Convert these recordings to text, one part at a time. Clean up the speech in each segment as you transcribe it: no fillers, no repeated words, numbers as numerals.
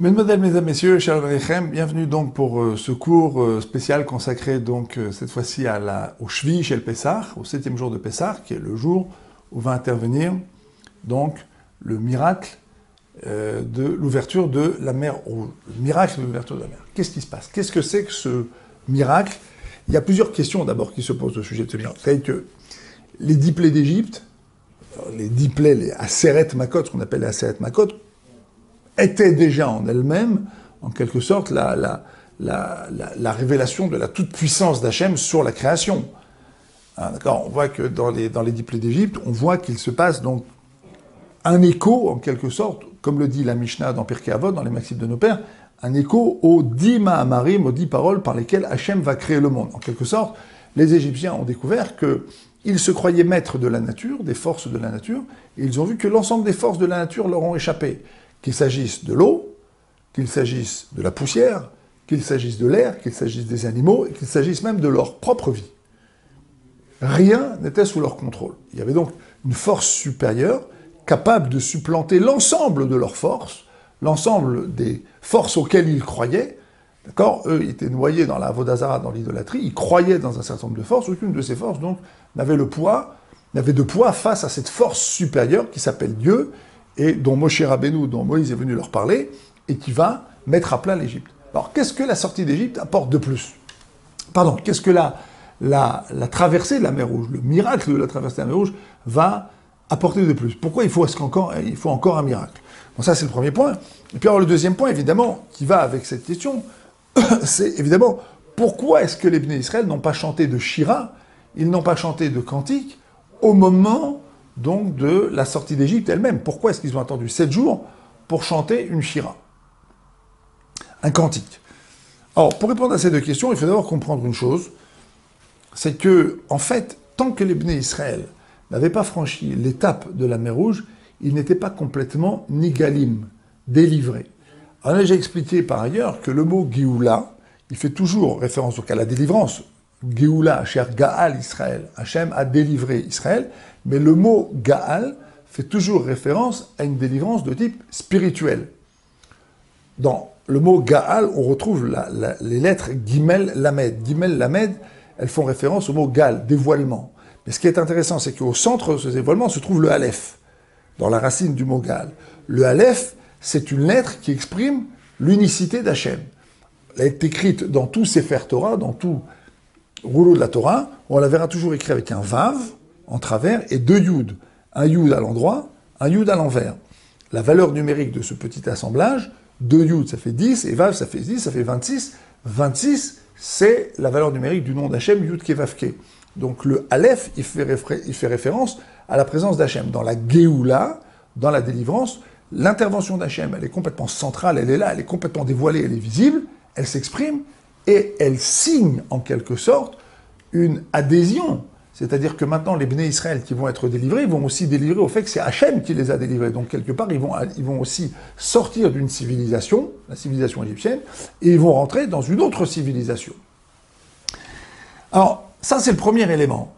Mesdames, Messieurs, chers Lechem, bienvenue donc pour ce cours spécial consacré donc cette fois-ci au Shvi chez le Pessah, au 7e jour de Pessah, qui est le jour où va intervenir donc le miracle de l'ouverture de la mer Rouge. Le miracle de l'ouverture de la mer. Qu'est-ce qui se passe? Qu'est-ce que c'est que ce miracle? Il y a plusieurs questions d'abord qui se posent au sujet de ce miracle. Vous savez que les 10 plaies d'Égypte, les 10 plaies, les Aseret Makot, ce qu'on appelle les Aseret Makot, était déjà en elle-même, en quelque sorte, la révélation de la toute-puissance d'Hachem sur la création. Hein, d'accord? On voit que dans les 10 plaies d'Égypte, on voit qu'il se passe donc un écho, en quelque sorte, comme le dit la Mishnah dans Pirkei Avot, dans les Maximes de nos pères, un écho aux 10 Mahamarim, aux 10 paroles par lesquelles Hachem va créer le monde. En quelque sorte, les Égyptiens ont découvert qu'ils se croyaient maîtres de la nature, des forces de la nature, et ils ont vu que l'ensemble des forces de la nature leur ont échappé. Qu'il s'agisse de l'eau, qu'il s'agisse de la poussière, qu'il s'agisse de l'air, qu'il s'agisse des animaux, et qu'il s'agisse même de leur propre vie. Rien n'était sous leur contrôle. Il y avait donc une force supérieure capable de supplanter l'ensemble de leurs forces, l'ensemble des forces auxquelles ils croyaient. D'accord? Eux, ils étaient noyés dans la Avodazara, dans l'idolâtrie, ils croyaient dans un certain nombre de forces, aucune de ces forces, donc, n'avait de poids face à cette force supérieure qui s'appelle Dieu, et dont Moshe Rabbeinu, dont Moïse est venu leur parler, et qui va mettre à plat l'Égypte. Alors, qu'est-ce que la sortie d'Égypte apporte de plus? Pardon, qu'est-ce que la traversée de la mer Rouge, le miracle de la traversée de la mer Rouge, va apporter de plus? Pourquoi il faut encore un miracle? Bon, ça, c'est le premier point. Et puis, alors, le deuxième point, évidemment, qui va avec cette question, c'est évidemment, pourquoi est-ce que les Bnei Israël n'ont pas chanté de Shira, ils n'ont pas chanté de cantique, au moment donc de la sortie d'Égypte elle-même? Pourquoi est-ce qu'ils ont attendu 7 jours pour chanter une shira, un cantique? Alors, pour répondre à ces deux questions, il faut d'abord comprendre une chose, c'est que, en fait, tant que les Bnei Israël n'avaient pas franchi l'étape de la mer Rouge, ils n'étaient pas complètement nigalim, délivrés. Alors là, j'ai expliqué par ailleurs que le mot Géoula, il fait toujours référence donc à la délivrance. Géoula, Asher Gaal Israël, Hachem a délivré Israël, mais le mot Gaal fait toujours référence à une délivrance de type spirituel. Dans le mot Gaal, on retrouve les lettres Gimel Lamed. Gimel Lamed, elles font référence au mot Gal, dévoilement. Mais ce qui est intéressant, c'est qu'au centre de ce dévoilement se trouve le Aleph, dans la racine du mot Gaal. Le Aleph, c'est une lettre qui exprime l'unicité d'Hachem. Elle est écrite dans tout Sefer Torah, dans tout rouleau de la Torah, on la verra toujours écrite avec un Vav en travers et 2 Yud. Un Yud à l'endroit, un Yud à l'envers. La valeur numérique de ce petit assemblage, 2 Yud ça fait 10, et Vav ça fait 10, ça fait 26. 26, c'est la valeur numérique du nom d'Hachem, Yud Kevavke. Donc le Aleph, il fait référence à la présence d'Hachem. Dans la Géoula, dans la délivrance, l'intervention d'Hachem, elle est complètement centrale, elle est là, elle est complètement dévoilée, elle est visible, elle s'exprime, et elle signe en quelque sorte une adhésion. C'est-à-dire que maintenant, les Bnei Israël qui vont être délivrés, ils vont aussi délivrer au fait que c'est Hachem qui les a délivrés. Donc, quelque part, ils vont aussi sortir d'une civilisation, la civilisation égyptienne, et ils vont rentrer dans une autre civilisation. Alors, ça, c'est le premier élément.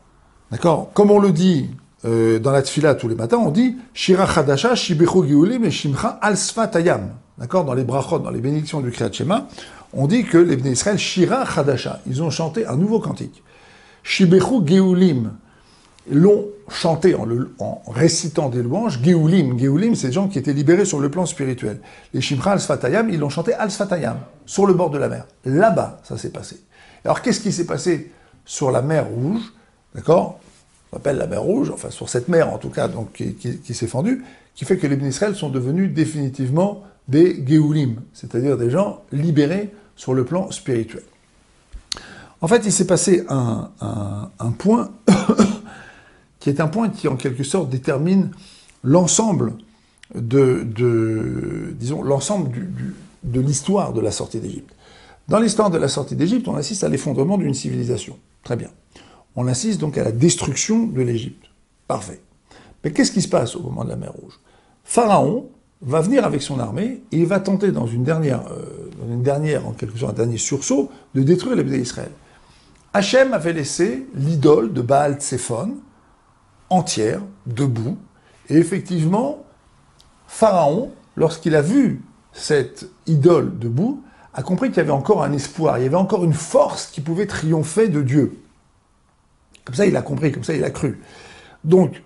D'accord? Comme on le dit dans la Tfila tous les matins, on dit « Shira Chadasha, Shibechu Geulim et Shimcha al Sfat Hayam ». D'accord? Dans les brachot, dans les bénédictions du Kriyat Shema, on dit que les Bnei Israël, Shira Chadasha, ils ont chanté un nouveau cantique. Shibechu Geulim, l'ont chanté en récitant des louanges. Geulim, c'est des gens qui étaient libérés sur le plan spirituel. Les Shimcha al-Sfatayam, ils l'ont chanté al-Sfatayam, sur le bord de la mer. Là-bas, ça s'est passé. Alors, qu'est-ce qui s'est passé sur la mer Rouge? D'accord? On appelle la mer Rouge, enfin, sur cette mer, en tout cas, donc, qui s'est fendue, qui fait que les Bnei Israël sont devenus définitivement des Geulim, c'est-à-dire des gens libérés sur le plan spirituel. En fait, il s'est passé un point qui est un point qui, en quelque sorte, détermine l'ensemble l'ensemble de l'histoire de la sortie d'Égypte. Dans l'histoire de la sortie d'Égypte, on assiste à l'effondrement d'une civilisation. Très bien. On assiste donc à la destruction de l'Égypte. Parfait. Mais qu'est-ce qui se passe au moment de la mer Rouge? Pharaon va venir avec son armée et il va tenter dans une dernière, en quelque sorte, un dernier sursaut, de détruire les Bnei Israël. Hachem avait laissé l'idole de Baal Tsephon entière, debout, et effectivement, Pharaon, lorsqu'il a vu cette idole debout, a compris qu'il y avait encore un espoir, il y avait encore une force qui pouvait triompher de Dieu. Comme ça, il a compris, comme ça, il a cru. Donc,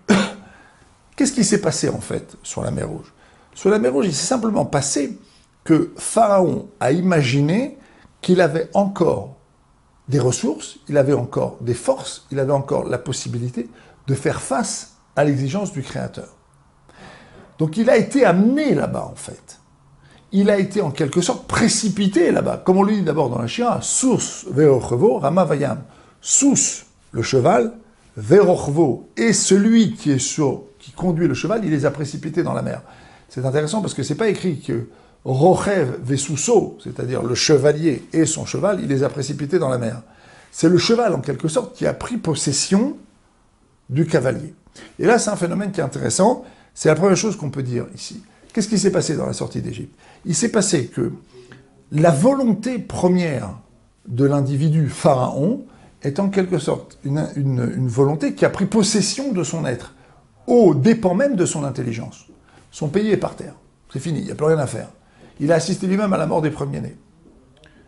qu'est-ce qui s'est passé, en fait, sur la mer Rouge? Sur la mer Rouge, il s'est simplement passé que Pharaon a imaginé qu'il avait encore des ressources, il avait encore des forces, il avait encore la possibilité de faire face à l'exigence du Créateur. Donc, il a été amené là-bas, en fait. Il a été en quelque sorte précipité là-bas. Comme on le dit d'abord dans la Shira, Sous ve'ochvo rama vayam. Sous, le cheval, ve'ochvo, et celui qui conduit le cheval, il les a précipités dans la mer. C'est intéressant parce que c'est pas écrit que rochev ve'suso, c'est-à-dire le chevalier et son cheval, il les a précipités dans la mer. C'est le cheval, en quelque sorte, qui a pris possession du cavalier. Et là, c'est un phénomène qui est intéressant. C'est la première chose qu'on peut dire ici. Qu'est-ce qui s'est passé dans la sortie d'Égypte? Il s'est passé que la volonté première de l'individu pharaon est en quelque sorte une volonté qui a pris possession de son être, au dépens même de son intelligence. Son pays est par terre. C'est fini, il n'y a plus rien à faire. Il a assisté lui-même à la mort des premiers-nés.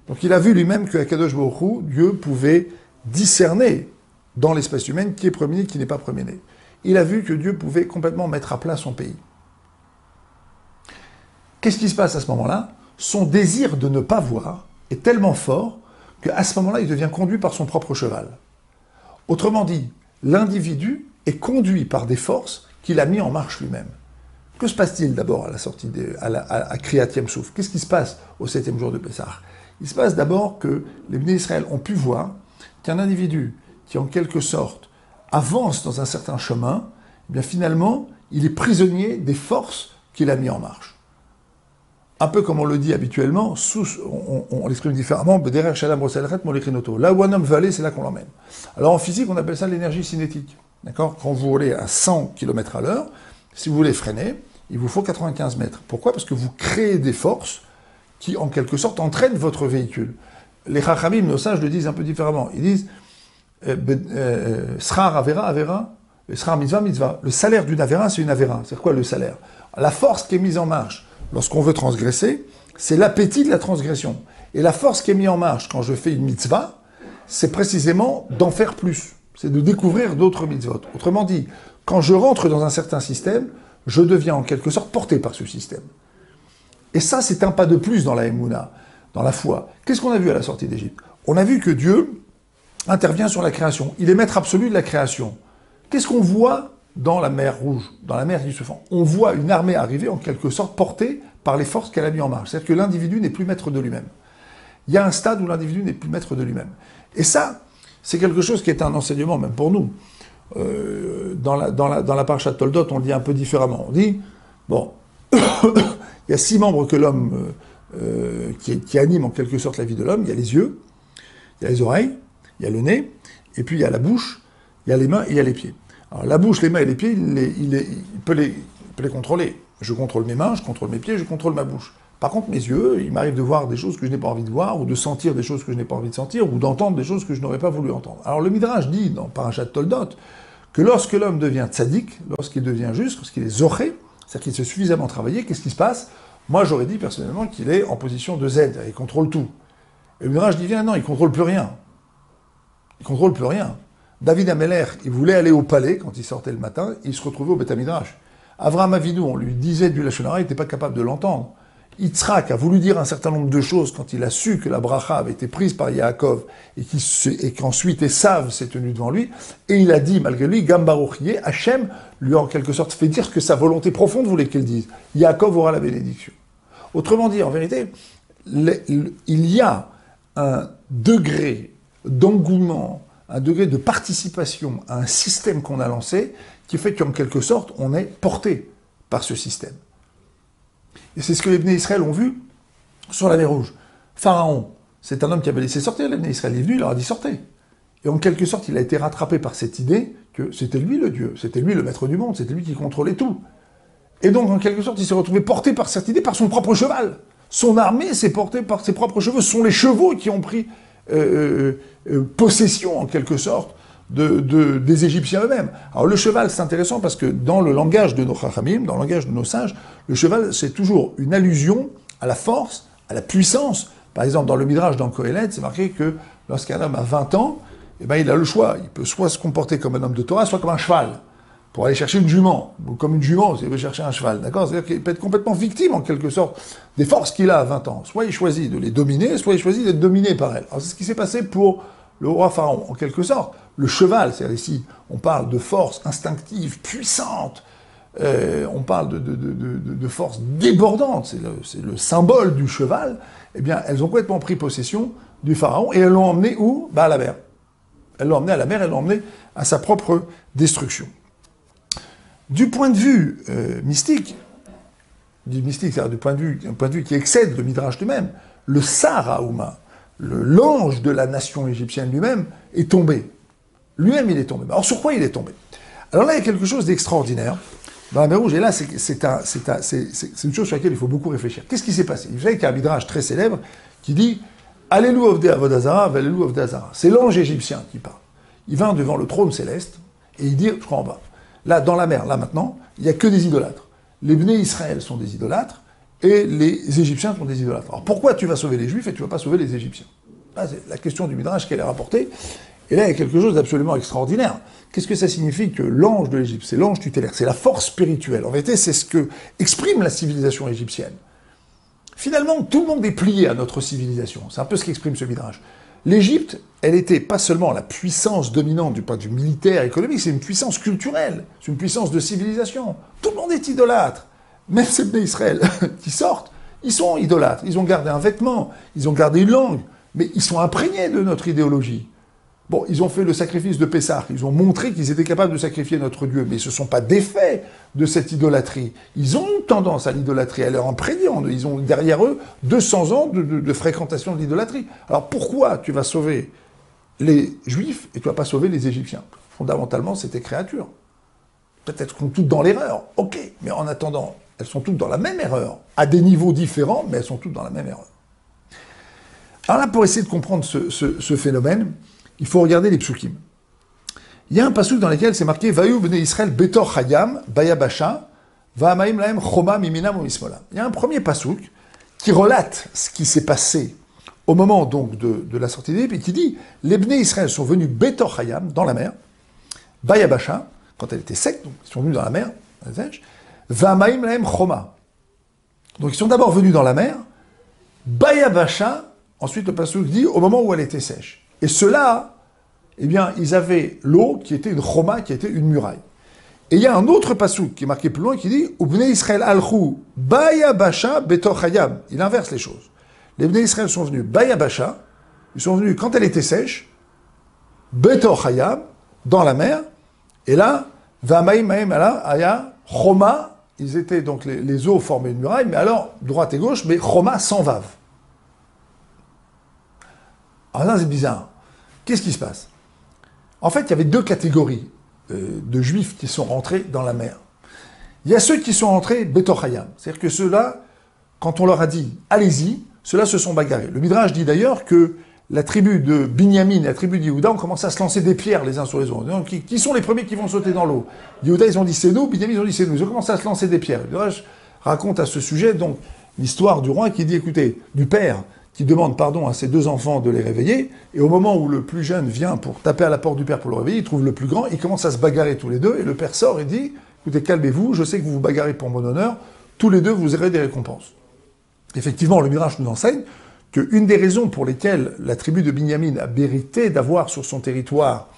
Donc il a vu lui-même que Akadosh Baruch Hu, Dieu pouvait discerner dans l'espèce humaine qui est premier-né, qui n'est pas premier-né. Il a vu que Dieu pouvait complètement mettre à plat son pays. Qu'est-ce qui se passe à ce moment-là? Son désir de ne pas voir est tellement fort qu'à ce moment-là, il devient conduit par son propre cheval. Autrement dit, l'individu est conduit par des forces qu'il a mis en marche lui-même. Que se passe-t-il d'abord à la sortie à Kriyat Yam-Souf? Qu'est-ce qui se passe au 7e jour de Pessah? Il se passe d'abord que les Bnei Israël ont pu voir qu'un individu qui, en quelque sorte, avance dans un certain chemin, eh bien finalement, il est prisonnier des forces qu'il a mis en marche. Un peu comme on le dit habituellement, on l'exprime différemment, là où un homme veut aller, c'est là qu'on l'emmène. Alors en physique, on appelle ça l'énergie cinétique. D'accord? Quand vous roulez à 100 km à l'heure, si vous voulez freiner, il vous faut 95 mètres. Pourquoi? Parce que vous créez des forces qui, en quelque sorte, entraînent votre véhicule. Les Chachamim, nos sages, le disent un peu différemment. Ils disent Srar Avera, Avera, Srar Mitzvah, Mitzvah. Le salaire d'une Avera, c'est une Avera. C'est quoi le salaire? La force qui est mise en marche lorsqu'on veut transgresser, c'est l'appétit de la transgression. Et la force qui est mise en marche quand je fais une mitzvah, c'est précisément d'en faire plus. C'est de découvrir d'autres mitzvot. Autrement dit, quand je rentre dans un certain système, je deviens en quelque sorte porté par ce système. Et ça, c'est un pas de plus dans la Emouna, dans la foi. Qu'est-ce qu'on a vu à la sortie d'Égypte? On a vu que Dieu intervient sur la création. Il est maître absolu de la création. Qu'est-ce qu'on voit dans la mer Rouge, dans la mer qui se fend? On voit une armée arriver en quelque sorte portée par les forces qu'elle a mis en marche. C'est-à-dire que l'individu n'est plus maître de lui-même. Il y a un stade où l'individu n'est plus maître de lui-même. Et ça, c'est quelque chose qui est un enseignement même pour nous. Dans la Parashat Toldot, on le dit un peu différemment. On dit, bon, il y a 6 membres que l'homme qui animent en quelque sorte la vie de l'homme. Il y a les yeux, il y a les oreilles, il y a le nez, et puis il y a la bouche, il y a les mains et il y a les pieds. Alors la bouche, les mains et les pieds, il peut les contrôler. Je contrôle mes mains, je contrôle mes pieds, je contrôle ma bouche. Par contre, mes yeux, il m'arrive de voir des choses que je n'ai pas envie de voir, ou de sentir des choses que je n'ai pas envie de sentir, ou d'entendre des choses que je n'aurais pas voulu entendre. Alors le Midrash dit dans Parashat Toldot que lorsque l'homme devient tzaddik, lorsqu'il devient juste, lorsqu'il est zoré, c'est-à-dire qu'il s'est suffisamment travaillé, qu'est-ce qui se passe? Moi, j'aurais dit personnellement qu'il est en position de Z, il contrôle tout. Et le Midrash dit, bien non, il contrôle plus rien. Il contrôle plus rien. David Ameller, il voulait aller au palais quand il sortait le matin, il se retrouvait au Beth Midrash. Avraham Avinu, on lui disait du Lashon Hara, il n'était pas capable de l'entendre. Yitzhak a voulu dire un certain nombre de choses quand il a su que la bracha avait été prise par Yaakov et qu'ensuite Esav s'est tenu devant lui, et il a dit, malgré lui, Gam Baruch Yeh, Hachem lui a en quelque sorte fait dire que sa volonté profonde voulait qu'il dise. Yaakov aura la bénédiction. Autrement dit, en vérité, il y a un degré d'engouement, un degré de participation à un système qu'on a lancé, qui fait qu'en quelque sorte, on est porté par ce système. Et c'est ce que les Bnei Israël ont vu sur la mer Rouge. Pharaon, c'est un homme qui avait laissé sortir les Bnei Israël. Il est venu, il leur a dit sortez. Et en quelque sorte, il a été rattrapé par cette idée que c'était lui le Dieu, c'était lui le maître du monde, c'était lui qui contrôlait tout. Et donc, en quelque sorte, il s'est retrouvé porté par cette idée, par son propre cheval. Son armée s'est portée par ses propres chevaux. Ce sont les chevaux qui ont pris possession, en quelque sorte, des Égyptiens eux-mêmes. Alors le cheval, c'est intéressant parce que dans le langage de nos chachamim, dans le langage de nos sages, le cheval, c'est toujours une allusion à la force, à la puissance. Par exemple, dans le Midrash, dans Kohelet, c'est marqué que lorsqu'un homme a 20 ans, eh ben, il a le choix. Il peut soit se comporter comme un homme de Torah, soit comme un cheval, pour aller chercher une jument, ou comme une jument s'il veut chercher un cheval. D'accord? C'est-à-dire qu'il peut être complètement victime, en quelque sorte, des forces qu'il a à 20 ans. Soit il choisit de les dominer, soit il choisit d'être dominé par elles. Alors c'est ce qui s'est passé pour le roi Pharaon, en quelque sorte. Le cheval, c'est-à-dire ici, on parle de force instinctive, puissante, on parle de force débordante, c'est le symbole du cheval. Eh bien, elles ont complètement pris possession du Pharaon, et elles l'ont emmené où? À la mer. Elles l'ont emmené à la mer, elles l'ont emmené à sa propre destruction. Du point de vue mystique, c'est-à-dire un point de vue qui excède le Midrash lui-même, le Saraouma, l'ange de la nation égyptienne lui-même, est tombé. Lui-même, il est tombé. Alors, sur quoi il est tombé? Alors là, il y a quelque chose d'extraordinaire dans la mer Rouge, et là, c'est une chose sur laquelle il faut beaucoup réfléchir. Qu'est-ce qui s'est passé? Vous savez qu'il y a un Midrash très célèbre qui dit « Allélu Ovde Avodazara, Allélu Ovde Azara ». C'est l'ange égyptien qui parle. Il va devant le trône céleste, et il dit, je crois en bas, là, dans la mer, là maintenant, il n'y a que des idolâtres. Les Bnei Israël sont des idolâtres, et les Égyptiens sont des idolâtres. Alors pourquoi tu vas sauver les Juifs et tu ne vas pas sauver les Égyptiens? Là, c'est la question du Midrash qu'elle est rapportée. Et là, il y a quelque chose d'absolument extraordinaire. Qu'est-ce que ça signifie que l'ange de l'Égypte, c'est l'ange tutélaire, c'est la force spirituelle. En vérité, c'est ce que exprime la civilisation égyptienne. Finalement, tout le monde est plié à notre civilisation. C'est un peu ce qu'exprime ce Midrash. L'Égypte, elle était pas seulement la puissance dominante du point de vue militaire, économique, c'est une puissance culturelle, c'est une puissance de civilisation. Tout le monde est idolâtre. Même ces Bnei Israël qui sortent, ils sont idolâtres. Ils ont gardé un vêtement, ils ont gardé une langue, mais ils sont imprégnés de notre idéologie. Bon, ils ont fait le sacrifice de Pessah, ils ont montré qu'ils étaient capables de sacrifier notre Dieu, mais ils ne se sont pas défaits de cette idolâtrie. Ils ont tendance à l'idolâtrie, à leur imprégner. Ils ont derrière eux 200 ans de fréquentation de l'idolâtrie. Alors pourquoi tu vas sauver les Juifs et tu ne vas pas sauver les Égyptiens? Fondamentalement, c'est tes créatures. Peut-être qu'elles sont toutes dans l'erreur, ok, mais en attendant, elles sont toutes dans la même erreur, à des niveaux différents, mais elles sont toutes dans la même erreur. Alors là, pour essayer de comprendre ce phénomène, il faut regarder les psukim. Il y a un pasuk dans lequel c'est marqué « Vayu bnei Israël betor chayam, bayabasha, va'amaim lahem choma miminam ou mismola ». Il y a un premier pasuk qui relate ce qui s'est passé au moment donc de la sortie d'Égypte et qui dit « Les bnei Israël sont venus betor chayam, dans la mer, bayabasha, quand elle était sec, donc ils sont venus dans la mer, va'amaim lahem choma ». Donc ils sont d'abord venus dans la mer, bayabasha, ensuite le pasuk dit « au moment où elle était sèche ». Et ceux-là, eh bien, ils avaient l'eau qui était une choma, qui était une muraille. Et il y a un autre pasuk qui est marqué plus loin qui dit « Ubnei Israël alchou bayabasha betor chayam ». Il inverse les choses. Les Bnei Israël sont venus bayabasha, ils sont venus quand elle était sèche, betor chayam, dans la mer, et là, va'amaim maim ala aya choma, ils étaient donc les eaux formaient une muraille, mais alors, droite et gauche, mais choma sans vave. Alors là, c'est bizarre. Qu'est-ce qui se passe? En fait, il y avait deux catégories de juifs qui sont rentrés dans la mer. Il y a ceux qui sont rentrés betor chayam. C'est-à-dire que ceux-là, quand on leur a dit « allez-y », ceux-là se sont bagarrés. Le Midrash dit d'ailleurs que la tribu de Binyamin et la tribu d'Yehuda ont commencé à se lancer des pierres les uns sur les autres. Donc, qui sont les premiers qui vont sauter dans l'eau? Yehuda, ils ont dit « c'est nous », Binyamin, ils ont dit « c'est nous ». Ils ont commencé à se lancer des pierres. Le Midrash raconte à ce sujet donc l'histoire du roi qui dit « écoutez, du père », qui demande pardon à ses deux enfants de les réveiller, et au moment où le plus jeune vient pour taper à la porte du père pour le réveiller, il trouve le plus grand, ils commencent à se bagarrer tous les deux, et le père sort et dit « écoutez, calmez-vous, je sais que vous vous bagarrez pour mon honneur, tous les deux vous aurez des récompenses ». Effectivement, le Midrash nous enseigne qu'une des raisons pour lesquelles la tribu de Binyamin a mérité d'avoir sur son territoire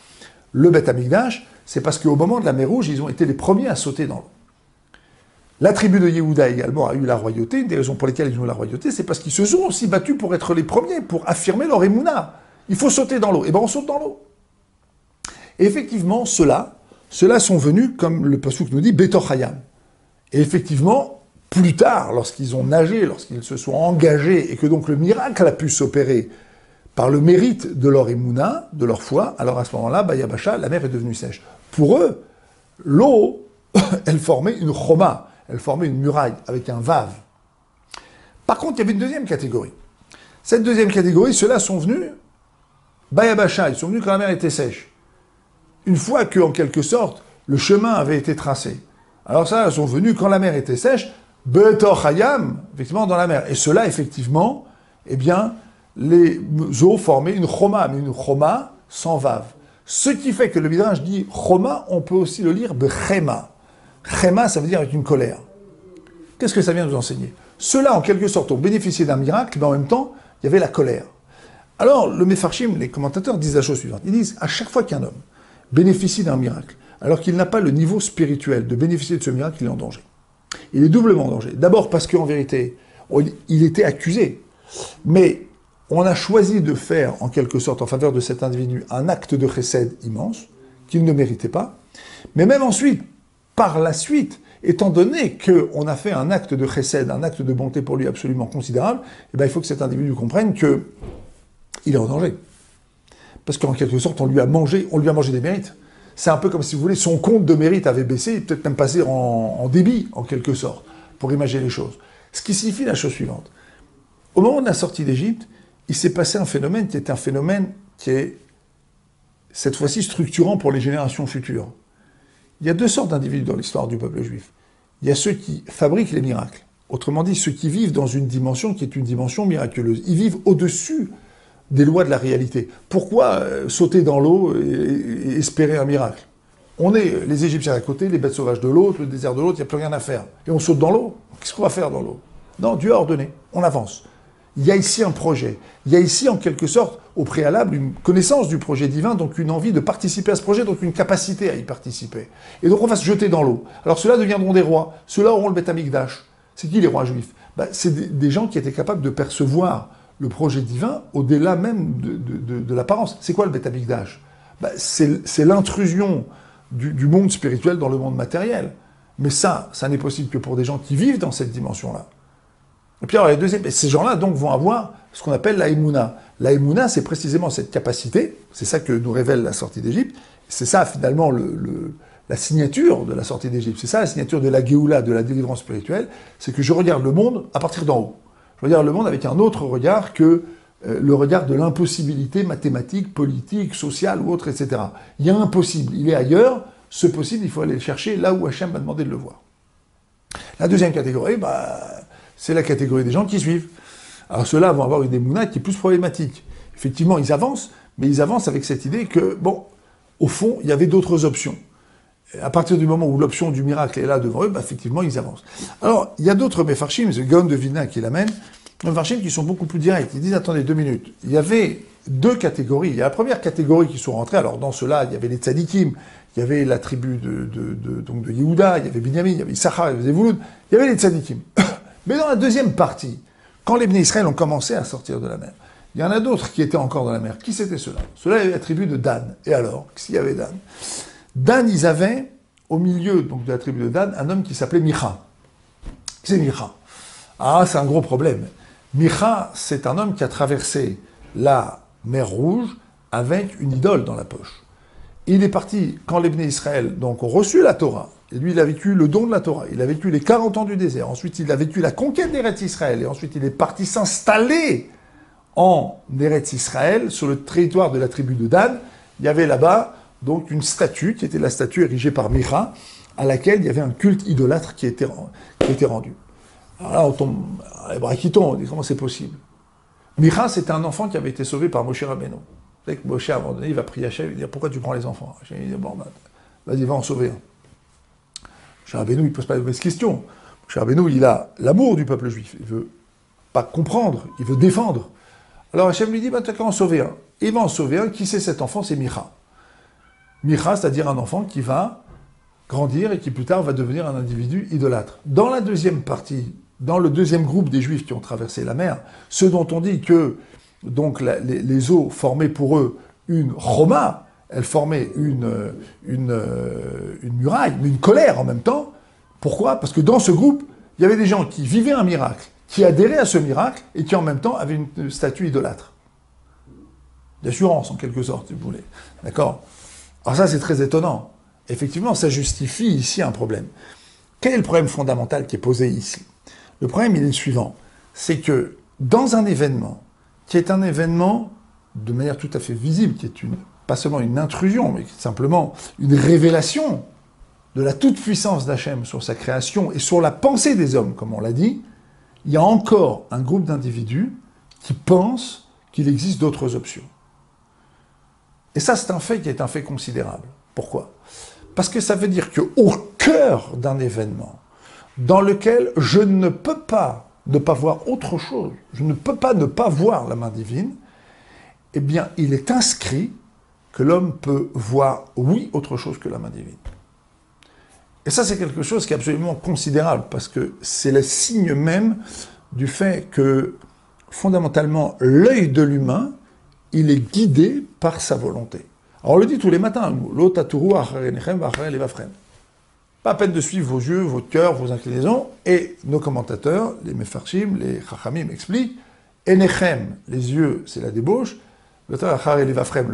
le Beth Amikdash, c'est parce qu'au moment de la mer Rouge, ils ont été les premiers à sauter dans l'eau. La tribu de Yehuda également a eu la royauté. Une des raisons pour lesquelles ils ont eu la royauté, c'est parce qu'ils se sont aussi battus pour être les premiers, pour affirmer leur émouna. Il faut sauter dans l'eau. Et bien on saute dans l'eau. Et effectivement, ceux-là sont venus, comme le pasuk nous dit, betor chayam. Et effectivement, plus tard, lorsqu'ils ont nagé, lorsqu'ils se sont engagés, et que donc le miracle a pu s'opérer par le mérite de leur émouna, de leur foi, alors à ce moment-là, Bayabasha, la mer est devenue sèche. Pour eux, l'eau, elle formait une choma. Elle formait une muraille avec un vave. Par contre, il y avait une deuxième catégorie. Cette deuxième catégorie, ceux-là sont venus, Bayabasha, ils sont venus quand la mer était sèche. Une fois que, en quelque sorte, le chemin avait été tracé. Alors ça, ils sont venus quand la mer était sèche, Betor Hayam, effectivement, dans la mer. Et cela, effectivement, eh bien, les eaux formaient une choma, mais une choma sans vave. Ce qui fait que le Midrash dit choma, on peut aussi le lire bechema. Chema, ça veut dire avec une colère. Qu'est-ce que ça vient nous enseigner? Ceux-là, en quelque sorte, ont bénéficié d'un miracle, mais en même temps, il y avait la colère. Alors, le Mefarshim, les commentateurs, disent la chose suivante. Ils disent, à chaque fois qu'un homme bénéficie d'un miracle, alors qu'il n'a pas le niveau spirituel de bénéficier de ce miracle, il est en danger. Il est doublement en danger. D'abord parce qu'en vérité, il était accusé. Mais on a choisi de faire, en quelque sorte, en faveur de cet individu, un acte de chesed immense, qu'il ne méritait pas. Mais même ensuite, par la suite, étant donné qu'on a fait un acte de chesed, un acte de bonté pour lui absolument considérable, eh bien, il faut que cet individu comprenne qu'il est en danger. Parce qu'en quelque sorte, on lui a mangé des mérites. C'est un peu comme si vous voulez, son compte de mérite avait baissé, peut-être même passé en débit, en quelque sorte, pour imaginer les choses. Ce qui signifie la chose suivante. Au moment de la sortie d'Égypte, il s'est passé un phénomène qui est un phénomène qui est, cette fois-ci, structurant pour les générations futures. Il y a deux sortes d'individus dans l'histoire du peuple juif. Il y a ceux qui fabriquent les miracles. Autrement dit, ceux qui vivent dans une dimension qui est une dimension miraculeuse. Ils vivent au-dessus des lois de la réalité. Pourquoi sauter dans l'eau et espérer un miracle? On est les Égyptiens d'un côté, les bêtes sauvages de l'autre, le désert de l'autre, il n'y a plus rien à faire. Et on saute dans l'eau. Qu'est-ce qu'on va faire dans l'eau? Non, Dieu a ordonné. On avance. Il y a ici un projet. Il y a ici, en quelque sorte, au préalable, une connaissance du projet divin, donc une envie de participer à ce projet, donc une capacité à y participer. Et donc on va se jeter dans l'eau. Alors ceux-là deviendront des rois. Ceux-là auront le Beth Amikdash. C'est qui les rois juifs? C'est des gens qui étaient capables de percevoir le projet divin au-delà même de l'apparence. C'est quoi le Beth Amikdash? C'est l'intrusion du monde spirituel dans le monde matériel. Mais ça n'est possible que pour des gens qui vivent dans cette dimension-là. Et puis alors, ces gens-là donc vont avoir ce qu'on appelle la Emouna. La Emouna, c'est précisément cette capacité, c'est ça que nous révèle la sortie d'Égypte, c'est ça finalement la signature de la sortie d'Égypte, c'est ça la signature de la Géoula, de la délivrance spirituelle, c'est que je regarde le monde à partir d'en haut. Je regarde le monde avec un autre regard que le regard de l'impossibilité mathématique, politique, sociale ou autre, etc. Il y a un possible, il est ailleurs, ce possible, il faut aller le chercher là où Hachem m'a demandé de le voir. La deuxième catégorie, c'est la catégorie des gens qui suivent. Alors ceux-là vont avoir une émouna qui est plus problématique. Effectivement, ils avancent, mais ils avancent avec cette idée que, bon, au fond, il y avait d'autres options. Et à partir du moment où l'option du miracle est là devant eux, effectivement, ils avancent. Alors, il y a d'autres Mefarshim, c'est Gaon de Vilna qui l'amène, Mefarshim qui sont beaucoup plus directs. Ils disent, attendez 2 minutes. Il y avait deux catégories. Il y a la première catégorie qui sont rentrées. Alors, dans ceux-là, il y avait les tzadikim, il y avait la tribu donc de Yehuda, il y avait Binyamin, il y avait Issachar, il y avait Zevouloun, il y avait les tzadikim. Mais dans la deuxième partie, quand les Bnei Israël ont commencé à sortir de la mer, il y en a d'autres qui étaient encore dans la mer. Qui c'était ceux-là? Ceux-là, il y avait la tribu de Dan. Et alors, s'il y avait Dan? Dan, ils avaient, au milieu donc, de la tribu de Dan, un homme qui s'appelait Micha. Qui c'est Micha? Ah, c'est un gros problème. Micha, c'est un homme qui a traversé la mer Rouge avec une idole dans la poche. Il est parti, quand les Bnei Israël donc, ont reçu la Torah, et lui, il a vécu le don de la Torah, il a vécu les 40 ans du désert, ensuite il a vécu la conquête d'Eretz Israël, et ensuite il est parti s'installer en Eretz Israël, sur le territoire de la tribu de Dan. Il y avait là-bas donc une statue, qui était la statue érigée par Micha, à laquelle il y avait un culte idolâtre qui était rendu. Alors là, on tombe, les bras qui tombent, on dit comment c'est possible? Micha, c'était un enfant qui avait été sauvé par Moshe Rabbeinu. Vous savez que Moshe, à un moment donné, il va prier Hachem, il va dire, pourquoi tu prends les enfants? Hachem, il dit, bon, vas-y, va en sauver un. Moshe Rabbeinu, il ne pose pas de mauvaise question. Moshe Rabbeinu, il a l'amour du peuple juif. Il ne veut pas comprendre, il veut défendre. Alors Hachem lui dit, tu n'as qu'à en sauver un. Et il va en sauver un. Qui c'est cet enfant? C'est Micha. Micha, c'est-à-dire un enfant qui va grandir et qui plus tard va devenir un individu idolâtre. Dans la deuxième partie, dans le deuxième groupe des Juifs qui ont traversé la mer, ceux dont on dit que donc, les eaux formaient pour eux une choma, elles formaient une muraille, mais une colère en même temps. Pourquoi? Parce que dans ce groupe, il y avait des gens qui vivaient un miracle, qui adhéraient à ce miracle, et qui en même temps avaient une statue idolâtre. D'assurance, en quelque sorte, si vous voulez. D'accord? Alors ça, c'est très étonnant. Effectivement, ça justifie ici un problème. Quel est le problème fondamental qui est posé ici? Le problème, il est le suivant. C'est que dans un événement, qui est un événement de manière tout à fait visible, qui est pas seulement une intrusion, mais simplement une révélation de la toute-puissance d'Hachem sur sa création et sur la pensée des hommes, comme on l'a dit, il y a encore un groupe d'individus qui pensent qu'il existe d'autres options. Et ça, c'est un fait qui est un fait considérable. Pourquoi? Parce que ça veut dire qu'au cœur d'un événement dans lequel je ne peux pas ne pas voir autre chose, je ne peux pas ne pas voir la main divine, eh bien, il est inscrit que l'homme peut voir, oui, autre chose que la main divine. Et ça, c'est quelque chose qui est absolument considérable, parce que c'est le signe même du fait que, fondamentalement, l'œil de l'humain, il est guidé par sa volonté. Alors on le dit tous les matins, pas à peine de suivre vos yeux, votre cœur, vos inclinaisons, et nos commentateurs, les Mefarshim, les Chachamim expliquent, Enechem, les yeux, c'est la débauche, le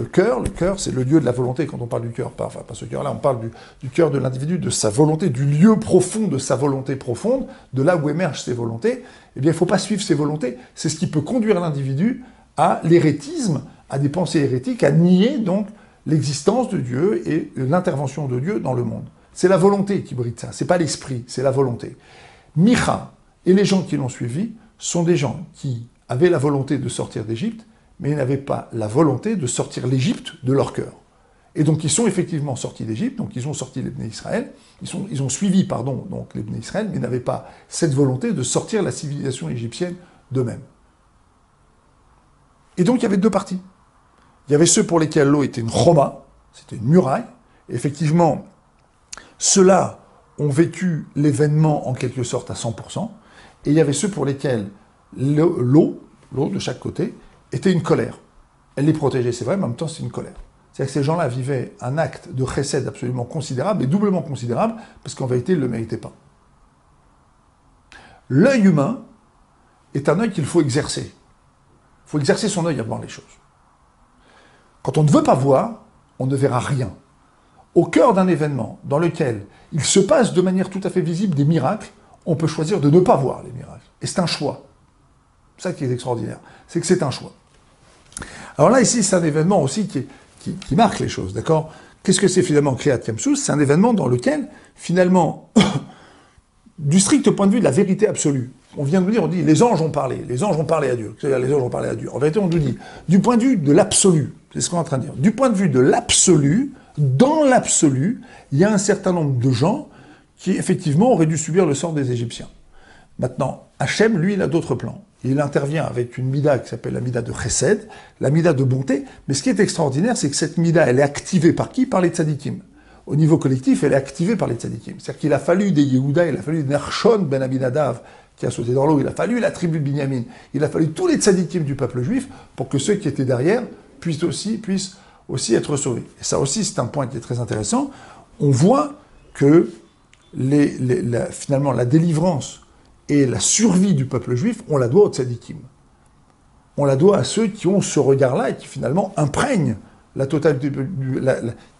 cœur, c'est le lieu de la volonté, quand on parle du cœur, pas ce cœur-là, on parle du cœur de l'individu, de sa volonté, du lieu profond de sa volonté profonde, de là où émergent ses volontés. Eh bien, il ne faut pas suivre ses volontés, c'est ce qui peut conduire l'individu à l'hérétisme, à des pensées hérétiques, à nier donc l'existence de Dieu et l'intervention de Dieu dans le monde. C'est la volonté qui bride ça, c'est pas l'esprit, c'est la volonté. Micha et les gens qui l'ont suivi sont des gens qui avaient la volonté de sortir d'Égypte, mais ils n'avaient pas la volonté de sortir l'Égypte de leur cœur. Et donc ils sont effectivement sortis d'Égypte, donc ils ont sorti les Bnei Israël, ils ont suivi, donc les Bnei Israël, mais n'avaient pas cette volonté de sortir la civilisation égyptienne d'eux-mêmes. Et donc il y avait deux parties. Il y avait ceux pour lesquels l'eau était une choma, c'était une muraille. Et effectivement, ceux-là ont vécu l'événement en quelque sorte à 100%. Et il y avait ceux pour lesquels l'eau de chaque côté, était une colère. Elle les protégeait, c'est vrai, mais en même temps c'est une colère. C'est-à-dire que ces gens-là vivaient un acte de chesed absolument considérable, et doublement considérable, parce qu'en vérité, ils ne le méritaient pas. L'œil humain est un œil qu'il faut exercer. Il faut exercer son œil à voir les choses. Quand on ne veut pas voir, on ne verra rien. Au cœur d'un événement dans lequel il se passe de manière tout à fait visible des miracles, on peut choisir de ne pas voir les miracles. Et c'est un choix. C'est ça qui est extraordinaire. C'est que c'est un choix. Alors là, ici, c'est un événement aussi qui marque les choses, d'accord? Qu'est-ce que c'est finalement Kriyat Yam-Sous? C'est un événement dans lequel, finalement, du strict point de vue de la vérité absolue, on vient de nous dire, on dit, les anges ont parlé à Dieu. C'est-à-dire, les anges ont parlé à Dieu. En vérité, on nous dit, du point de vue de l'absolu, c'est ce qu'on est en train de dire, du point de vue de l'absolu, dans l'absolu, il y a un certain nombre de gens qui, effectivement, auraient dû subir le sort des Égyptiens. Maintenant, Hachem, lui, il a d'autres plans. Il intervient avec une mida qui s'appelle la mida de chesed, la mida de bonté, mais ce qui est extraordinaire, c'est que cette mida, elle est activée par qui? Par les tzadikim. Au niveau collectif, elle est activée par les tzadikim. C'est-à-dire qu'il a fallu des Yehuda, il a fallu des Nershon ben Aminadav, qui a sauté dans l'eau, il a fallu la tribu de Binyamin, il a fallu tous les tzadikim du peuple juif pour que ceux qui étaient derrière puissent aussi être sauvés. Et ça aussi, c'est un point qui est très intéressant. On voit que finalement, la délivrance et la survie du peuple juif, on la doit aux tzadikim. On la doit à ceux qui ont ce regard-là et qui finalement imprègnent la totalité,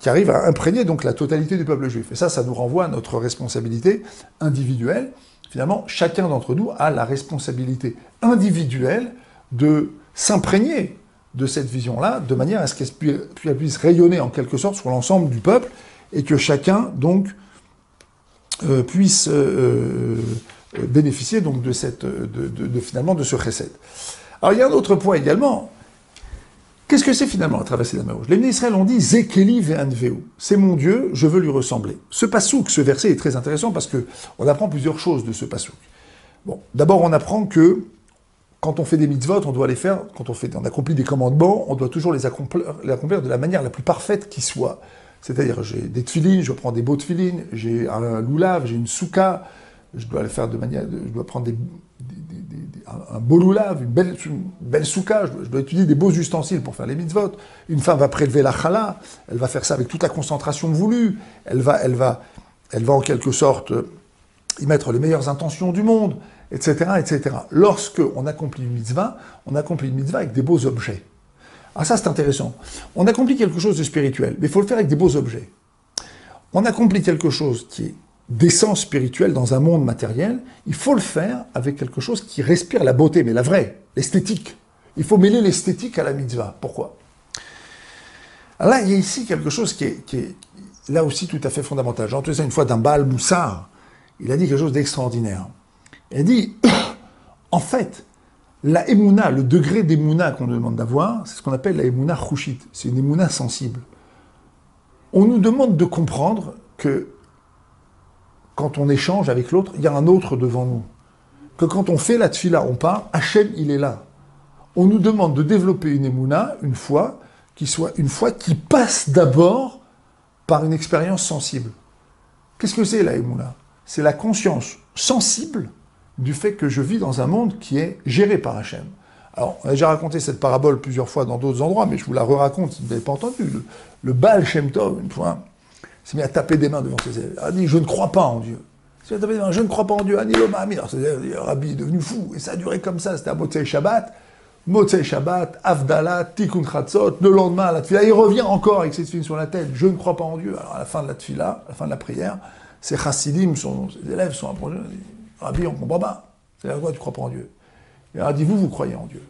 qui arrivent à imprégner donc la totalité du peuple juif. Et ça nous renvoie à notre responsabilité individuelle. Finalement, chacun d'entre nous a la responsabilité individuelle de s'imprégner de cette vision-là, de manière à ce qu'elle puisse rayonner en quelque sorte sur l'ensemble du peuple, et que chacun donc puisse bénéficier donc de finalement de ce chesed. Alors il y a un autre point également. Qu'est-ce que c'est finalement la traversée de la mer Rouge? Les Bnei Israël ont dit Zekeli ve'anveu. C'est mon Dieu, je veux lui ressembler. Ce pasouk, ce verset est très intéressant parce que on apprend plusieurs choses de ce pasouk. Bon, d'abord on apprend que quand on fait des mitzvot, on doit les faire, quand on accomplit des commandements, on doit toujours les accomplir de la manière la plus parfaite qui soit. C'est-à-dire, j'ai des tefilines, je prends des beaux tefilines, j'ai un loulav, j'ai une souka, je dois le faire je dois prendre un beau loulav, une belle souka, je dois utiliser des beaux ustensiles pour faire les mitzvot. Une femme va prélever la chala, elle va faire ça avec toute la concentration voulue, elle va en quelque sorte y mettre les meilleures intentions du monde, etc., etc. Lorsque on accomplit une mitzvah avec des beaux objets. Ah ça c'est intéressant. On accomplit quelque chose de spirituel, mais il faut le faire avec des beaux objets. On accomplit quelque chose qui est d'essence spirituelle dans un monde matériel, il faut le faire avec quelque chose qui respire la beauté, mais la vraie, l'esthétique. Il faut mêler l'esthétique à la mitzvah. Pourquoi? Alors là, il y a ici quelque chose là aussi tout à fait fondamental. J'ai entendu ça une fois d'un Baal Moussar. Il a dit quelque chose d'extraordinaire. Il a dit, en fait, la émouna, le degré d'émouna qu'on nous demande d'avoir, c'est ce qu'on appelle la émouna chouchit. C'est une émouna sensible. On nous demande de comprendre que quand on échange avec l'autre, il y a un autre devant nous. Que quand on fait la tfila, on part, Hachem, il est là. On nous demande de développer une émouna, une foi, qui soit une foi qui passe d'abord par une expérience sensible. Qu'est-ce que c'est la émouna? C'est la conscience sensible du fait que je vis dans un monde qui est géré par Hachem. Alors, on a déjà raconté cette parabole plusieurs fois dans d'autres endroits, mais je vous la re-raconte si vous n'avez pas entendu. Le Baal Shem Tov, une fois, s'est mis à taper des mains devant ses élèves. Il a dit, je ne crois pas en Dieu. Il s'est mis à taper des mains, je ne crois pas en Dieu. Anilo Mahamir. Le Rabbi est devenu fou. Et ça a duré comme ça. C'était à Motzei Shabbat. Motzei Shabbat, Avdallah, Tikkun Chatzot. Le lendemain, à la tfila, il revient encore avec ses tefilines sur la tête. Je ne crois pas en Dieu. Alors, à la fin de la tfila, à la fin de la prière, ses chassidim, ses élèves sont approchés. Rabbi, on ne comprend pas. C'est à quoi tu ne crois pas en Dieu? Il a dit, vous croyez en Dieu.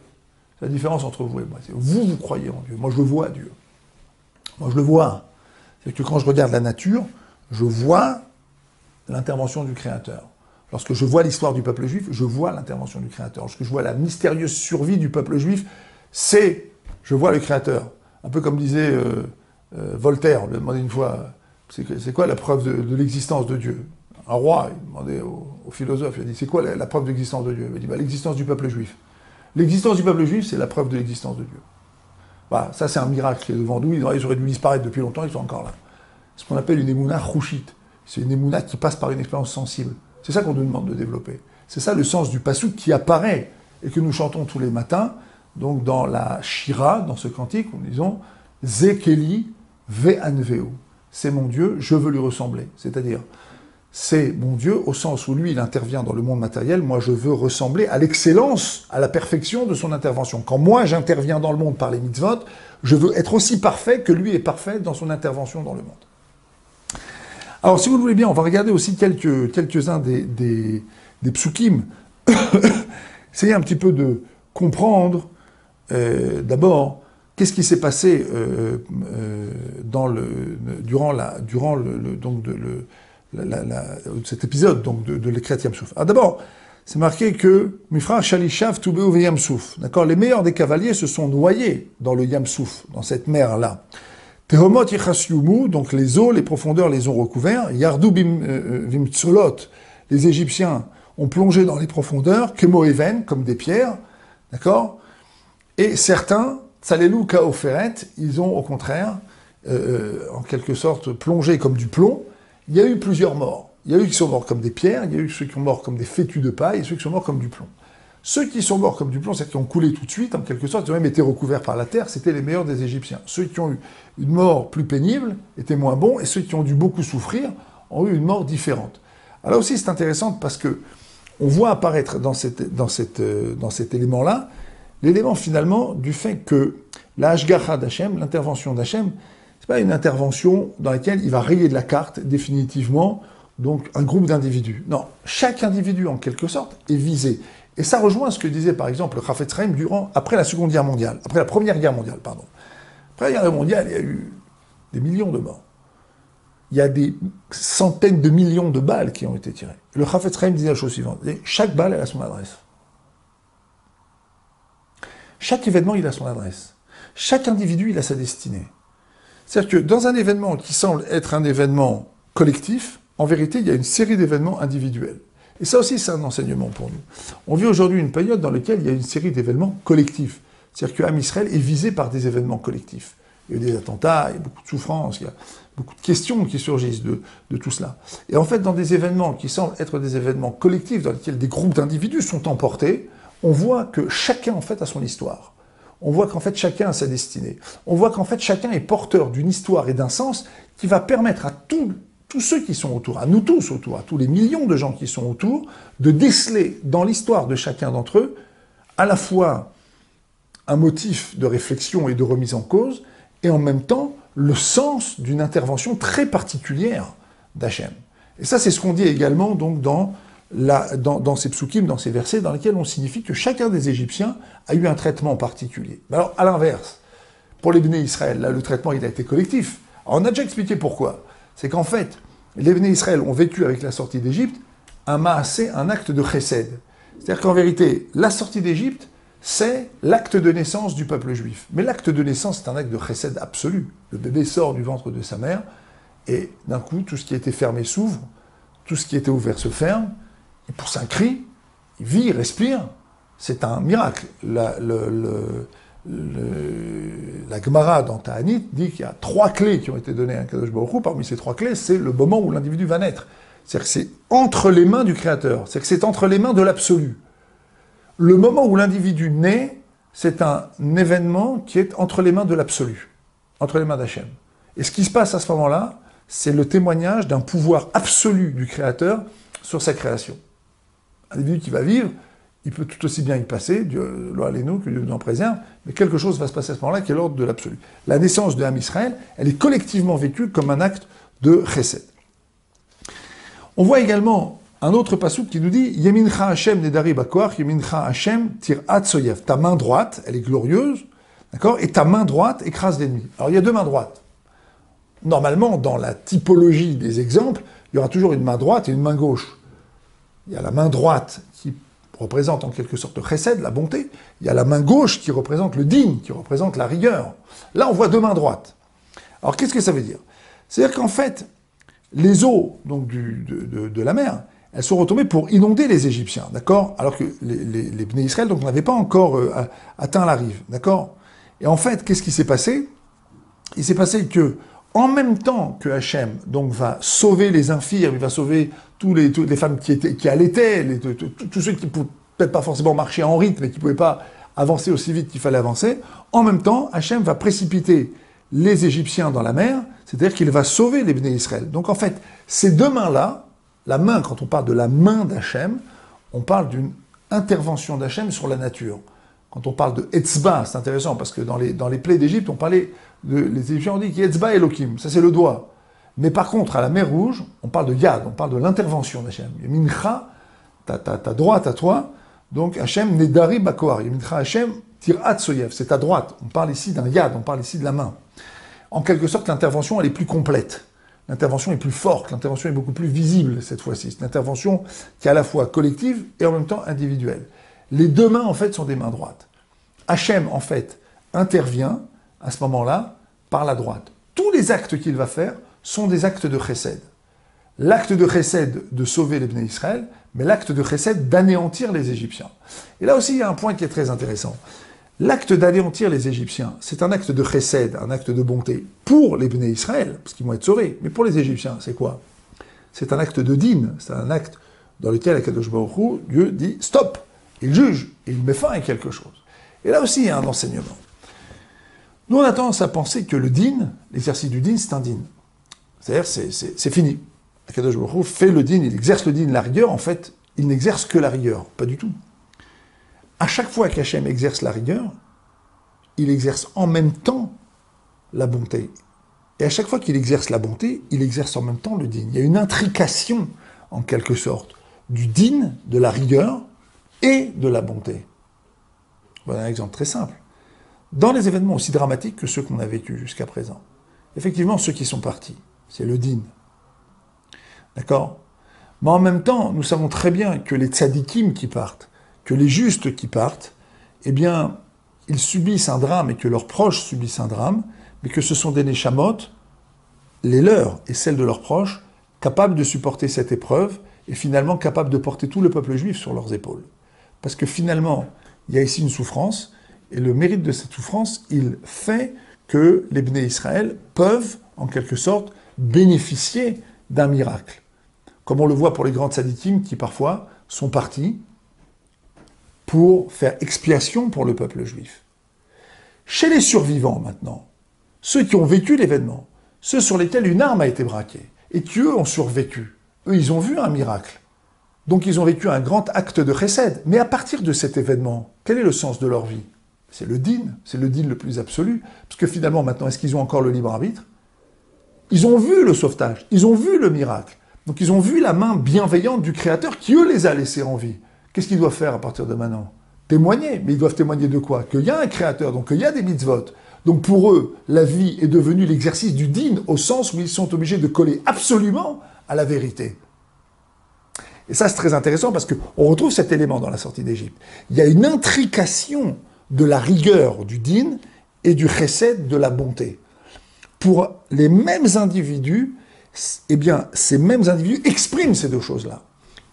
C'est la différence entre vous et moi. C'est vous croyez en Dieu. Moi, je le vois, Dieu. Moi, je le vois. C'est que quand je regarde la nature, je vois l'intervention du Créateur. Lorsque je vois l'histoire du peuple juif, je vois l'intervention du Créateur. Lorsque je vois la mystérieuse survie du peuple juif, je vois le Créateur. Un peu comme disait Voltaire, il demandait une fois, c'est quoi la preuve de l'existence de Dieu? Un roi, il demandait au philosophe, il a dit, c'est quoi la preuve de l'existence de Dieu? Il a dit, l'existence du peuple juif. L'existence du peuple juif, c'est la preuve de l'existence de Dieu. Voilà, ça c'est un miracle qui est devant nous, ils auraient dû disparaître depuis longtemps, ils sont encore là. C'est ce qu'on appelle une émouna chouchit. C'est une émouna qui passe par une expérience sensible. C'est ça qu'on nous demande de développer. C'est ça le sens du passouk qui apparaît et que nous chantons tous les matins, donc dans la Shira, dans ce cantique, nous disons « Zekeli ve'anveu ». C'est mon Dieu, je veux lui ressembler. C'est-à-dire, c'est mon Dieu au sens où lui, il intervient dans le monde matériel. Moi, je veux ressembler à l'excellence, à la perfection de son intervention. Quand moi, j'interviens dans le monde par les mitzvot, je veux être aussi parfait que lui est parfait dans son intervention dans le monde. Alors, si vous le voulez bien, on va regarder aussi quelques-uns des psukim. Essayez un petit peu de comprendre, d'abord, qu'est-ce qui s'est passé durant cet épisode donc de l'Ekret Yam Souf. Alors d'abord, c'est marqué que Mifra Shalishav Toubeu ve Yam Souf. D'accord, les meilleurs des cavaliers se sont noyés dans le Yam Souf, dans cette mer-là. Tehomot Yichasyumu, donc les eaux, les profondeurs les ont recouverts. Yardou Vimtsolot, les Égyptiens ont plongé dans les profondeurs, Kemo Even, comme des pierres. D'accord. Et certains, Tsalelou Kaoferet, ils ont au contraire, en quelque sorte, plongé comme du plomb. Il y a eu plusieurs morts. Il y a eu qui sont morts comme des pierres, il y a eu ceux qui sont morts comme des fétus de paille, et ceux qui sont morts comme du plomb. Ceux qui sont morts comme du plomb, c'est-à-dire qui ont coulé tout de suite, en quelque sorte, ils ont même été recouverts par la terre, c'était les meilleurs des Égyptiens. Ceux qui ont eu une mort plus pénible étaient moins bons, et ceux qui ont dû beaucoup souffrir ont eu une mort différente. Alors là aussi, c'est intéressant parce que on voit apparaître dans cet élément-là, l'élément finalement du fait que la Hashgacha d'Hachem, l'intervention d'Hachem, c'est pas une intervention dans laquelle il va rayer de la carte définitivement donc un groupe d'individus. Non, chaque individu en quelque sorte est visé. Et ça rejoint ce que disait par exemple le Chafetz Chaim après la Seconde Guerre mondiale, après la Première Guerre mondiale, pardon. Après la Guerre mondiale, il y a eu des millions de morts. Il y a des centaines de millions de balles qui ont été tirées. Le Chafetz Chaim disait la chose suivante, chaque balle elle a son adresse. Chaque événement, il a son adresse. Chaque individu, il a sa destinée. C'est-à-dire que dans un événement qui semble être un événement collectif, en vérité, il y a une série d'événements individuels. Et ça aussi, c'est un enseignement pour nous. On vit aujourd'hui une période dans laquelle il y a une série d'événements collectifs. C'est-à-dire que Am Israël est visé par des événements collectifs. Il y a eu des attentats, il y a beaucoup de souffrances, il y a beaucoup de questions qui surgissent de tout cela. Et en fait, dans des événements qui semblent être des événements collectifs, dans lesquels des groupes d'individus sont emportés, on voit que chacun, en fait, a son histoire. On voit qu'en fait, chacun a sa destinée. On voit qu'en fait, chacun est porteur d'une histoire et d'un sens qui va permettre à tous ceux qui sont autour, à nous tous autour, à tous les millions de gens qui sont autour, de déceler dans l'histoire de chacun d'entre eux, à la fois un motif de réflexion et de remise en cause, et en même temps, le sens d'une intervention très particulière d'Hachem. Et ça, c'est ce qu'on dit également donc dans ces psukim, dans ces versets, dans lesquels on signifie que chacun des Égyptiens a eu un traitement particulier. Alors, à l'inverse, pour les Bnei Israël, là, le traitement, il a été collectif. Alors, on a déjà expliqué pourquoi. c'est qu'en fait, les Bnei Israël ont vécu avec la sortie d'Égypte un maasé, un acte de chesed. C'est-à-dire qu'en vérité, la sortie d'Égypte, c'est l'acte de naissance du peuple juif. Mais l'acte de naissance, c'est un acte de chesed absolu. Le bébé sort du ventre de sa mère, et d'un coup, tout ce qui était fermé s'ouvre, tout ce qui était ouvert se ferme, il pousse un cri, il vit, il respire. C'est un miracle. La Gemara dans Ta'anit dit qu'il y a 3 clés qui ont été données à Kadosh Baruch Hu. Parmi ces 3 clés, c'est le moment où l'individu va naître. C'est-à-dire que c'est entre les mains du Créateur. C'est-à-dire que c'est entre les mains de l'absolu. Le moment où l'individu naît, c'est un événement qui est entre les mains de l'absolu, entre les mains d'Hachem. Et ce qui se passe à ce moment-là, c'est le témoignage d'un pouvoir absolu du Créateur sur sa création. Un individu qui va vivre, il peut tout aussi bien y passer, Dieu loi nous, que Dieu nous en préserve, mais quelque chose va se passer à ce moment-là qui est l'ordre de l'absolu. La naissance de Ham Israël, elle est collectivement vécue comme un acte de chesed. On voit également un autre passouk qui nous dit « Yemincha Hashem nedari bakoach, Yemincha Hashem tir'at soyev ». Ta main droite, elle est glorieuse, d'accord, et ta main droite écrase l'ennemi. Alors il y a 2 mains droites. Normalement, dans la typologie des exemples, il y aura toujours une main droite et une main gauche. Il y a la main droite qui représente en quelque sorte le chesed, la bonté. Il y a la main gauche qui représente le din, qui représente la rigueur. Là, on voit 2 mains droites. Alors, qu'est-ce que ça veut dire? C'est-à-dire qu'en fait, les eaux donc, de la mer, elles sont retombées pour inonder les Égyptiens, d'accord? Alors que les Bnei Israël donc, n'avaient pas encore atteint la rive, d'accord? Et en fait, qu'est-ce qui s'est passé? Il s'est passé que, en même temps que Hachem donc, va sauver les infirmes, il va sauver toutes les femmes qui allaitaient, tous ceux qui ne pouvaient peut-être pas forcément marcher en rythme, mais qui ne pouvaient pas avancer aussi vite qu'il fallait avancer, en même temps, Hachem va précipiter les Égyptiens dans la mer, c'est-à-dire qu'il va sauver les Bnei Israël. Donc en fait, ces 2 mains-là, la main, quand on parle de la main d'Hachem, on parle d'une intervention d'Hachem sur la nature. Quand on parle de Etzba, c'est intéressant, parce que dans les plaies d'Égypte, on parlait les Égyptiens ont dit Etzba Elohim, ça c'est le doigt. Mais par contre, à la mer Rouge, on parle de Yad, on parle de l'intervention d'Hachem. Mincha, ta droite à toi, donc Hachem Nedari Bakoar, Mincha Hachem Tir'at Soyev, c'est ta droite. On parle ici d'un Yad, on parle ici de la main. En quelque sorte, l'intervention, elle est plus complète. L'intervention est plus forte, l'intervention est beaucoup plus visible cette fois-ci. C'est une intervention qui est à la fois collective et en même temps individuelle. Les 2 mains, en fait, sont des mains droites. Hachem, en fait, intervient à ce moment-là par la droite. Tous les actes qu'il va faire sont des actes de chesed. L'acte de chesed de sauver les Bnei Israël, mais l'acte de chesed d'anéantir les Égyptiens. Et là aussi, il y a un point qui est très intéressant. L'acte d'anéantir les Égyptiens, c'est un acte de chesed, un acte de bonté pour les Bnei Israël, parce qu'ils vont être sauvés. Mais pour les Égyptiens, c'est quoi? C'est un acte de din, c'est un acte dans lequel Akadosh Baruch Hu, Dieu dit « stop ». Il juge, et il met fin à quelque chose. Et là aussi, il y a un enseignement. Nous, on a tendance à penser que le din, l'exercice du din, c'est un din. C'est-à-dire, c'est fini. Akadosh Baruch Hu fait le din, il exerce le din, la rigueur, en fait, il n'exerce que la rigueur. Pas du tout. À chaque fois qu'Hachem exerce la rigueur, il exerce en même temps la bonté. Et à chaque fois qu'il exerce la bonté, il exerce en même temps le din. Il y a une intrication, en quelque sorte, du din, de la rigueur, et de la bonté. Voilà un exemple très simple. Dans les événements aussi dramatiques que ceux qu'on a vécus jusqu'à présent, effectivement, ceux qui sont partis, c'est le din. D'accord? Mais en même temps, nous savons très bien que les tzadikim qui partent, que les justes qui partent, eh bien, ils subissent un drame et que leurs proches subissent un drame, mais que ce sont des neshamot, les leurs et celles de leurs proches, capables de supporter cette épreuve et finalement capables de porter tout le peuple juif sur leurs épaules. Parce que finalement, il y a ici une souffrance, et le mérite de cette souffrance, il fait que les Bnei Israël peuvent, en quelque sorte, bénéficier d'un miracle. Comme on le voit pour les grands tzadikim qui, parfois, sont partis pour faire expiation pour le peuple juif. Chez les survivants, maintenant, ceux qui ont vécu l'événement, ceux sur lesquels une arme a été braquée, et qui, eux, ont survécu, eux, ils ont vu un miracle. Donc ils ont vécu un grand acte de chesed. Mais à partir de cet événement, quel est le sens de leur vie? C'est le din le plus absolu. Parce que finalement, maintenant, est-ce qu'ils ont encore le libre arbitre? Ils ont vu le sauvetage, ils ont vu le miracle. Donc ils ont vu la main bienveillante du Créateur qui, eux, les a laissés en vie. Qu'est-ce qu'ils doivent faire à partir de maintenant? Témoigner. Mais ils doivent témoigner de quoi? Qu'il y a un Créateur, donc qu'il y a des mitzvot. Donc pour eux, la vie est devenue l'exercice du din, au sens où ils sont obligés de coller absolument à la vérité. Et ça, c'est très intéressant parce qu'on retrouve cet élément dans la sortie d'Égypte. Il y a une intrication de la rigueur du din et du chesed de la bonté. Pour les mêmes individus, eh bien, ces mêmes individus expriment ces deux choses-là.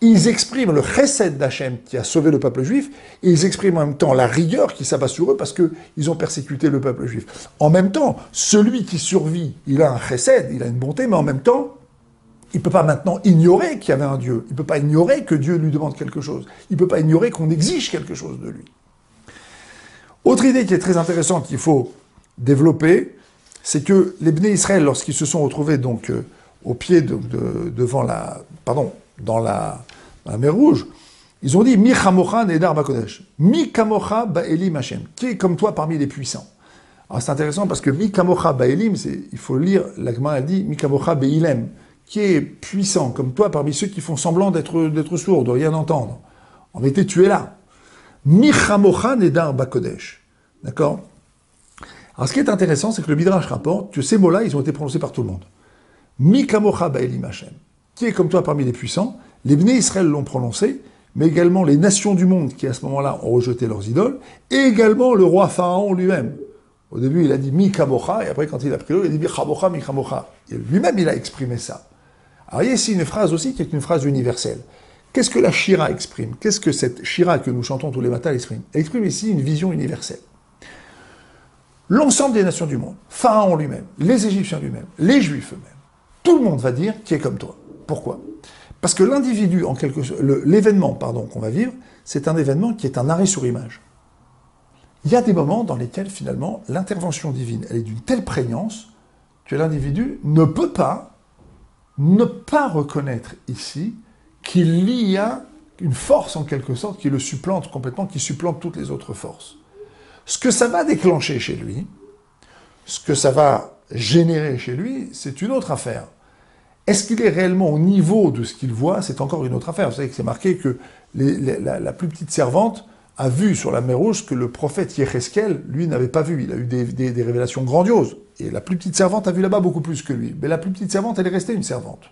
Ils expriment le chesed d'Hachem qui a sauvé le peuple juif, et ils expriment en même temps la rigueur qui s'abat sur eux parce qu'ils ont persécuté le peuple juif. En même temps, celui qui survit, il a un chesed, il a une bonté, mais en même temps, il ne peut pas maintenant ignorer qu'il y avait un Dieu. Il ne peut pas ignorer que Dieu lui demande quelque chose. Il ne peut pas ignorer qu'on exige quelque chose de lui. Autre idée qui est très intéressante qu'il faut développer, c'est que les Bnei Israël, lorsqu'ils se sont retrouvés donc au pied dans la mer Rouge, ils ont dit Mi chamocha nedar bakodesh, Mi kamocha ba'elim Hashem, qui est comme toi parmi les puissants. Alors c'est intéressant parce que Mi kamocha ba'elim, il faut le lire, la Gemara elle dit Mi kamocha be'ilem, qui est puissant comme toi parmi ceux qui font semblant d'être sourds, de rien entendre. En réalité, tu es là. Mi chamocha nedar bakodesh. D'accord? Alors, ce qui est intéressant, c'est que le Midrash rapporte que ces mots-là, ils ont été prononcés par tout le monde. Mi kamocha ba'elim Hashem, qui est comme toi parmi les puissants. Les Bnei Israël l'ont prononcé, mais également les nations du monde qui, à ce moment-là, ont rejeté leurs idoles, et également le roi Pharaon lui-même. Au début, il a dit mi kamocha, et après, quand il a pris l'eau, il a dit mi chamocha, mi kamocha. Et lui-même, il a exprimé ça. Alors, il y a ici une phrase aussi qui est une phrase universelle. Qu'est-ce que la Shira exprime? Qu'est-ce que cette Shira que nous chantons tous les matins exprime? Elle exprime ici une vision universelle. L'ensemble des nations du monde, Pharaon lui-même, les Égyptiens lui-même, les Juifs eux-mêmes, tout le monde va dire qui est comme toi. Pourquoi? Parce que l'individu, l'événement qu'on va vivre, c'est un événement qui est un arrêt sur image. Il y a des moments dans lesquels, finalement, l'intervention divine, elle est d'une telle prégnance que l'individu ne peut pas ne pas reconnaître ici qu'il y a une force, en quelque sorte, qui le supplante complètement, qui supplante toutes les autres forces. Ce que ça va déclencher chez lui, ce que ça va générer chez lui, c'est une autre affaire. Est-ce qu'il est réellement au niveau de ce qu'il voit? C'est encore une autre affaire. Vous savez que c'est marqué que la plus petite servante a vu sur la mer Rouge ce que le prophète Yécheskel, lui, n'avait pas vu. Il a eu des révélations grandioses. Et la plus petite servante a vu là-bas beaucoup plus que lui. Mais la plus petite servante, elle est restée une servante.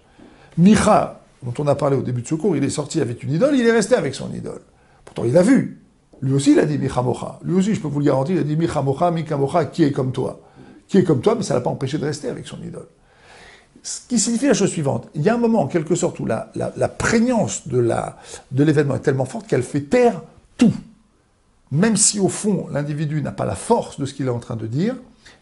Micha, dont on a parlé au début de ce cours, il est sorti avec une idole, il est resté avec son idole. Pourtant, il a vu. Lui aussi, il a dit Micha Mocha. Lui aussi, je peux vous le garantir, il a dit Micha Mocha, Mika Mocha, qui est comme toi. Qui est comme toi, mais ça ne l'a pas empêché de rester avec son idole. Ce qui signifie la chose suivante. Il y a un moment, en quelque sorte, où la prégnance de l'événement est tellement forte qu'elle fait taire tout. Même si, au fond, l'individu n'a pas la force de ce qu'il est en train de dire,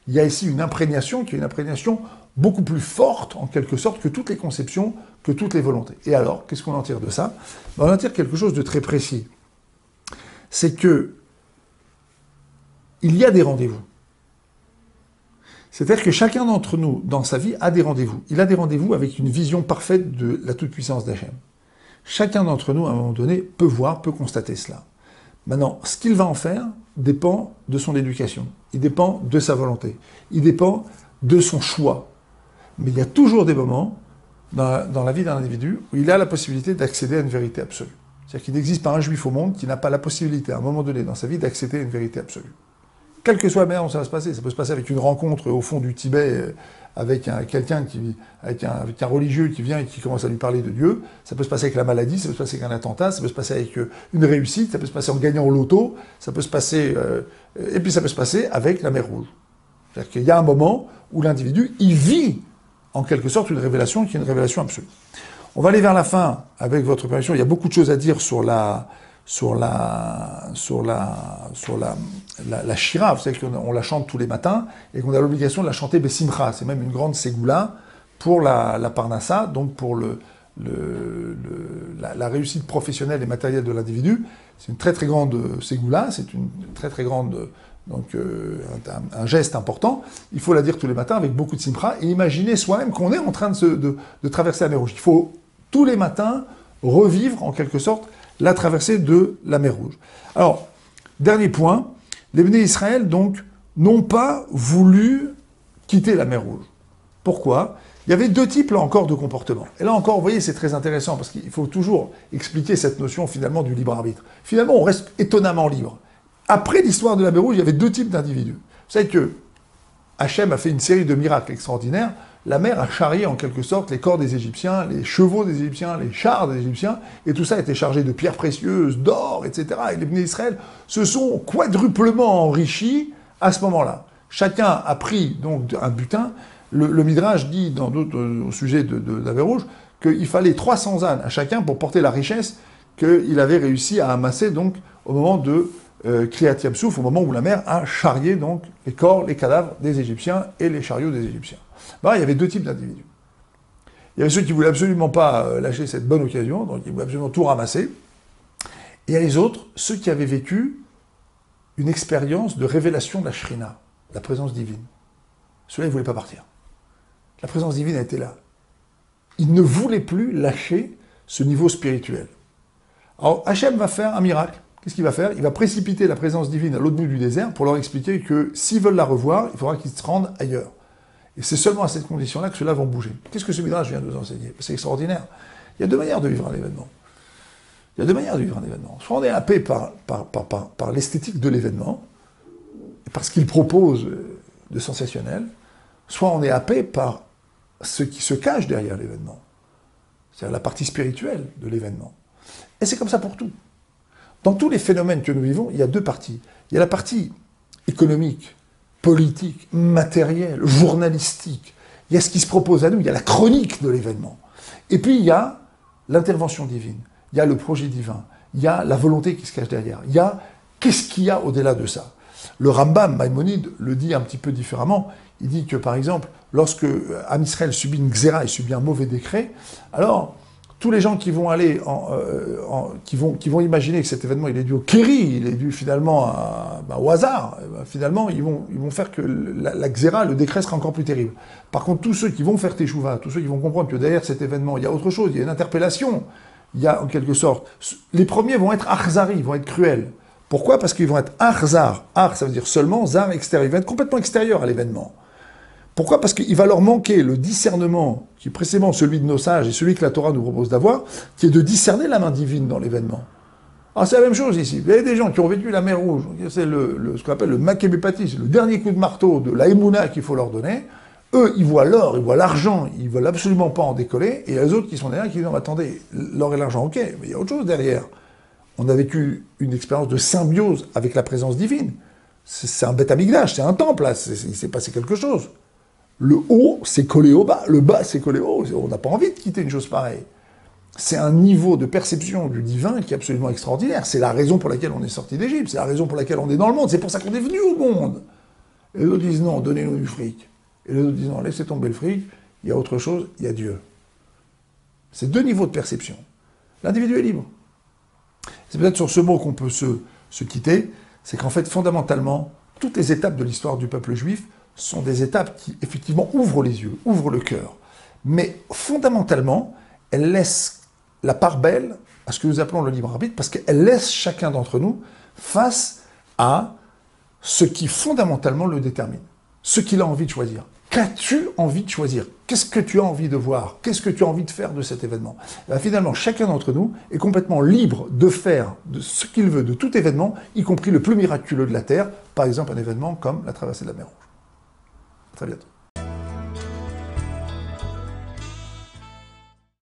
il y a ici une imprégnation qui est une imprégnation beaucoup plus forte, en quelque sorte, que toutes les conceptions, que toutes les volontés. Et alors, qu'est-ce qu'on en tire de ça? On en tire quelque chose de très précis. C'est que il y a des rendez-vous. C'est-à-dire que chacun d'entre nous, dans sa vie, a des rendez-vous. Il a des rendez-vous avec une vision parfaite de la toute-puissance d'Hachem. Chacun d'entre nous, à un moment donné, peut voir, peut constater cela. Maintenant, ce qu'il va en faire dépend de son éducation. Il dépend de sa volonté. Il dépend de son choix. Mais il y a toujours des moments dans la vie d'un individu où il a la possibilité d'accéder à une vérité absolue. C'est-à-dire qu'il n'existe pas un juif au monde qui n'a pas la possibilité, à un moment donné dans sa vie, d'accéder à une vérité absolue. Quelle que soit la manière dont ça va se passer. Ça peut se passer avec une rencontre au fond du Tibet, avec quelqu'un avec un religieux qui vient et qui commence à lui parler de Dieu. Ça peut se passer avec la maladie, ça peut se passer avec un attentat, ça peut se passer avec une réussite, ça peut se passer en gagnant au loto, ça peut se passer, et puis ça peut se passer avec la mer Rouge. C'est-à-dire qu'il y a un moment où l'individu, il vit en quelque sorte une révélation qui est une révélation absolue. On va aller vers la fin avec votre permission. Il y a beaucoup de choses à dire sur la Shira. Vous savez qu'on la chante tous les matins et qu'on a l'obligation de la chanter Bessimcha. C'est même une grande ségoula pour la Parnassa, donc pour la réussite professionnelle et matérielle de l'individu. C'est une très très grande ségoula, c'est une très très grande, donc un geste important. Il faut la dire tous les matins avec beaucoup de simcha et imaginer soi-même qu'on est en train de traverser la mer Rouge. Il faut tous les matins revivre en quelque sorte la traversée de la mer Rouge. Alors, dernier point, les Bnei Israël donc n'ont pas voulu quitter la mer Rouge. Pourquoi? Il y avait deux types là encore de comportements. Et là encore, vous voyez, c'est très intéressant parce qu'il faut toujours expliquer cette notion finalement du libre arbitre. Finalement, on reste étonnamment libre. Après l'histoire de la mer Rouge, il y avait deux types d'individus. Vous savez que Hachem a fait une série de miracles extraordinaires. La mer a charrié en quelque sorte les corps des Égyptiens, les chevaux des Égyptiens, les chars des Égyptiens, et tout ça a été chargé de pierres précieuses, d'or, etc. Et les Bnei Israël se sont quadruplement enrichis à ce moment-là. Chacun a pris donc un butin. Le Midrash dit dans d'autres au sujet de la mer Rouge qu'il fallait 300 ânes à chacun pour porter la richesse qu'il avait réussi à amasser donc au moment de Kriyat Yam Souf, au moment où la mer a charrié donc les corps, les cadavres des Égyptiens et les chariots des Égyptiens. Ben, il y avait deux types d'individus. Il y avait ceux qui voulaient absolument pas lâcher cette bonne occasion, donc ils voulaient absolument tout ramasser. Et il y a les autres, ceux qui avaient vécu une expérience de révélation de la Shrina, la présence divine. Ceux-là, ils ne voulaient pas partir. La présence divine a été là. Ils ne voulaient plus lâcher ce niveau spirituel. Alors, Hachem va faire un miracle. Qu'est-ce qu'il va faire? Il va précipiter la présence divine à l'autre bout du désert pour leur expliquer que s'ils veulent la revoir, il faudra qu'ils se rendent ailleurs. Et c'est seulement à cette condition-là que ceux-là vont bouger. Qu'est-ce que ce Midrash vient de nous enseigner? C'est extraordinaire. Il y a deux manières de vivre un événement. Il y a deux manières de vivre un événement. Soit on est happé par l'esthétique de l'événement, par ce qu'il propose de sensationnel, soit on est happé par ce qui se cache derrière l'événement. C'est-à-dire la partie spirituelle de l'événement. Et c'est comme ça pour tout. Dans tous les phénomènes que nous vivons, il y a deux parties. Il y a la partie économique, politique, matérielle, journalistique. Il y a ce qui se propose à nous, il y a la chronique de l'événement. Et puis il y a l'intervention divine, il y a le projet divin, il y a la volonté qui se cache derrière, il y a qu'est-ce qu'il y a au-delà de ça. Le Rambam, Maïmonide, le dit un petit peu différemment. Il dit que, par exemple, lorsque Am Israël subit une xéra et subit un mauvais décret, alors tous les gens qui vont aller, qui vont imaginer que cet événement il est dû au kéri, il est dû finalement au hasard, finalement ils vont faire que la xéra, le décret sera encore plus terrible. Par contre, tous ceux qui vont faire teshuva, tous ceux qui vont comprendre que derrière cet événement il y a autre chose, il y a une interpellation, il y a en quelque sorte, les premiers vont être achzari, vont être cruels. Pourquoi? Parce qu'ils vont être achzar. Ar, ça veut dire seulement, zar, extérieur. Ils vont être complètement extérieurs à l'événement. Pourquoi? Parce qu'il va leur manquer le discernement, qui est précisément celui de nos sages et celui que la Torah nous propose d'avoir, qui est de discerner la main divine dans l'événement. Alors c'est la même chose ici. Il y a des gens qui ont vécu la mer Rouge, c'est ce qu'on appelle le makébépatie, c'est le dernier coup de marteau de la émouna qu'il faut leur donner. Eux, ils voient l'or, ils voient l'argent, ils veulent absolument pas en décoller, et les autres qui sont derrière qui disent, non, attendez, l'or et l'argent, ok, mais il y a autre chose derrière. On a vécu une expérience de symbiose avec la présence divine. C'est un Beth Amikdash, c'est un temple, là, il s'est passé quelque chose. Le haut s'est collé au bas, le bas s'est collé au haut. On n'a pas envie de quitter une chose pareille. C'est un niveau de perception du divin qui est absolument extraordinaire. C'est la raison pour laquelle on est sorti d'Égypte, c'est la raison pour laquelle on est dans le monde, c'est pour ça qu'on est venu au monde. Et les autres disent non, donnez-nous du fric. Et les autres disent non, laissez tomber le fric, il y a autre chose, il y a Dieu. C'est deux niveaux de perception. L'individu est libre. C'est peut-être sur ce mot qu'on peut se quitter, c'est qu'en fait, fondamentalement, toutes les étapes de l'histoire du peuple juif sont des étapes qui, effectivement, ouvrent les yeux, ouvrent le cœur. Mais, fondamentalement, elles laissent la part belle à ce que nous appelons le libre arbitre, parce qu'elles laissent chacun d'entre nous face à ce qui, fondamentalement, le détermine. Ce qu'il a envie de choisir. Qu'as-tu envie de choisir? Qu'est-ce que tu as envie de voir? Qu'est-ce que tu as envie de faire de cet événement? Et bien, finalement, chacun d'entre nous est complètement libre de faire de ce qu'il veut de tout événement, y compris le plus miraculeux de la Terre, par exemple un événement comme la traversée de la mer Rouge. À très bientôt.